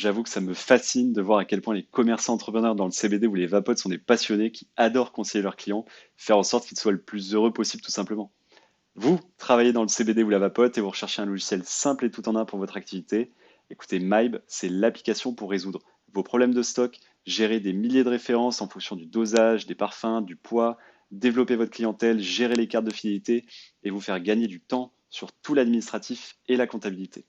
J'avoue que ça me fascine de voir à quel point les commerçants entrepreneurs dans le CBD ou les vapotes sont des passionnés qui adorent conseiller leurs clients, faire en sorte qu'ils soient le plus heureux possible tout simplement. Vous travaillez dans le CBD ou la vapote et vous recherchez un logiciel simple et tout en un pour votre activité. Écoutez, Mybe, c'est l'application pour résoudre vos problèmes de stock, gérer des milliers de références en fonction du dosage, des parfums, du poids, développer votre clientèle, gérer les cartes de fidélité et vous faire gagner du temps sur tout l'administratif et la comptabilité.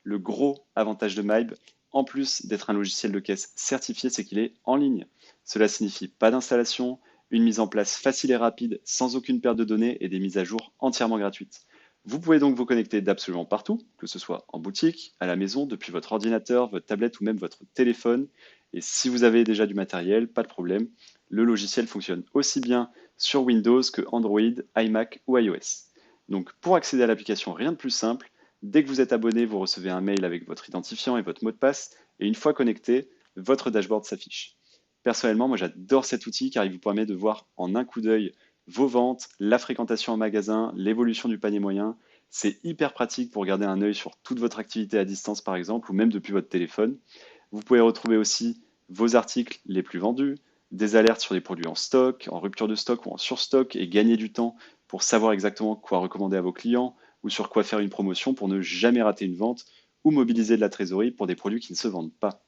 Le gros avantage de Mybe, en plus d'être un logiciel de caisse certifié, c'est qu'il est en ligne. Cela signifie pas d'installation, une mise en place facile et rapide, sans aucune perte de données et des mises à jour entièrement gratuites. Vous pouvez donc vous connecter d'absolument partout, que ce soit en boutique, à la maison, depuis votre ordinateur, votre tablette ou même votre téléphone. Et si vous avez déjà du matériel, pas de problème, le logiciel fonctionne aussi bien sur Windows que Android, iMac ou iOS. Donc pour accéder à l'application, rien de plus simple. Dès que vous êtes abonné, vous recevez un mail avec votre identifiant et votre mot de passe. Et une fois connecté, votre dashboard s'affiche. Personnellement, moi j'adore cet outil car il vous permet de voir en un coup d'œil vos ventes, la fréquentation en magasin, l'évolution du panier moyen. C'est hyper pratique pour garder un œil sur toute votre activité à distance par exemple ou même depuis votre téléphone. Vous pouvez retrouver aussi vos articles les plus vendus, des alertes sur les produits en stock, en rupture de stock ou en surstock et gagner du temps pour savoir exactement quoi recommander à vos clients ou sur quoi faire une promotion pour ne jamais rater une vente ou mobiliser de la trésorerie pour des produits qui ne se vendent pas.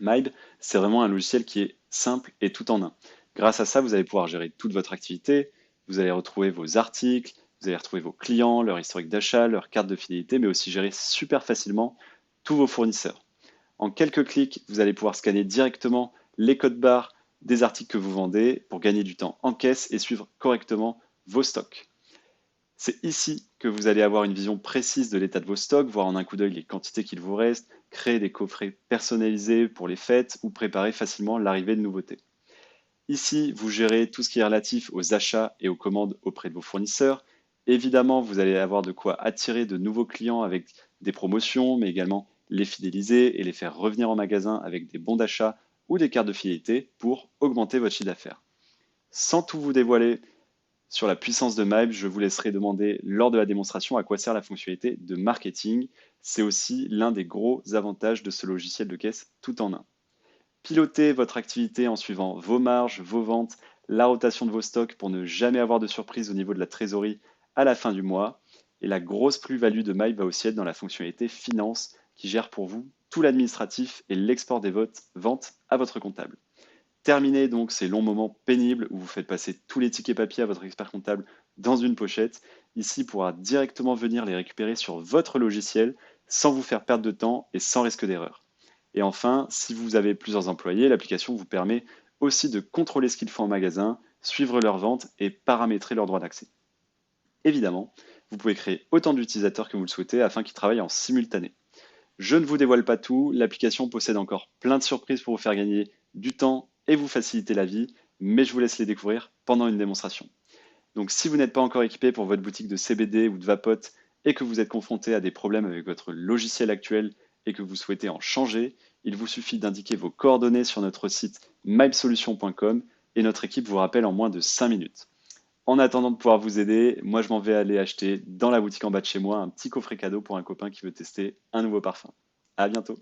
Mybe, c'est vraiment un logiciel qui est simple et tout en un. Grâce à ça, vous allez pouvoir gérer toute votre activité, vous allez retrouver vos articles, vous allez retrouver vos clients, leur historique d'achat, leur carte de fidélité, mais aussi gérer super facilement tous vos fournisseurs. En quelques clics, vous allez pouvoir scanner directement les codes barres des articles que vous vendez pour gagner du temps en caisse et suivre correctement vos stocks. C'est ici que vous allez avoir une vision précise de l'état de vos stocks, voir en un coup d'œil les quantités qu'il vous reste, créer des coffrets personnalisés pour les fêtes ou préparer facilement l'arrivée de nouveautés. Ici, vous gérez tout ce qui est relatif aux achats et aux commandes auprès de vos fournisseurs. Évidemment, vous allez avoir de quoi attirer de nouveaux clients avec des promotions, mais également les fidéliser et les faire revenir en magasin avec des bons d'achat ou des cartes de fidélité pour augmenter votre chiffre d'affaires. Sans tout vous dévoiler, sur la puissance de Mybe, je vous laisserai demander lors de la démonstration à quoi sert la fonctionnalité de marketing. C'est aussi l'un des gros avantages de ce logiciel de caisse tout en un. Pilotez votre activité en suivant vos marges, vos ventes, la rotation de vos stocks pour ne jamais avoir de surprise au niveau de la trésorerie à la fin du mois. Et la grosse plus-value de Mybe va aussi être dans la fonctionnalité finance qui gère pour vous tout l'administratif et l'export des ventes à votre comptable. Terminez donc ces longs moments pénibles où vous faites passer tous les tickets papier à votre expert comptable dans une pochette. Ici, il pourra directement venir les récupérer sur votre logiciel sans vous faire perdre de temps et sans risque d'erreur. Et enfin, si vous avez plusieurs employés, l'application vous permet aussi de contrôler ce qu'ils font en magasin, suivre leurs ventes et paramétrer leurs droits d'accès. Évidemment, vous pouvez créer autant d'utilisateurs que vous le souhaitez afin qu'ils travaillent en simultané. Je ne vous dévoile pas tout, l'application possède encore plein de surprises pour vous faire gagner du temps et vous faciliter la vie, mais je vous laisse les découvrir pendant une démonstration. Donc si vous n'êtes pas encore équipé pour votre boutique de CBD ou de vapote et que vous êtes confronté à des problèmes avec votre logiciel actuel et que vous souhaitez en changer, il vous suffit d'indiquer vos coordonnées sur notre site mybsolution.com et notre équipe vous rappelle en moins de 5 minutes. En attendant de pouvoir vous aider, moi je m'en vais aller acheter dans la boutique en bas de chez moi un petit coffret cadeau pour un copain qui veut tester un nouveau parfum. À bientôt.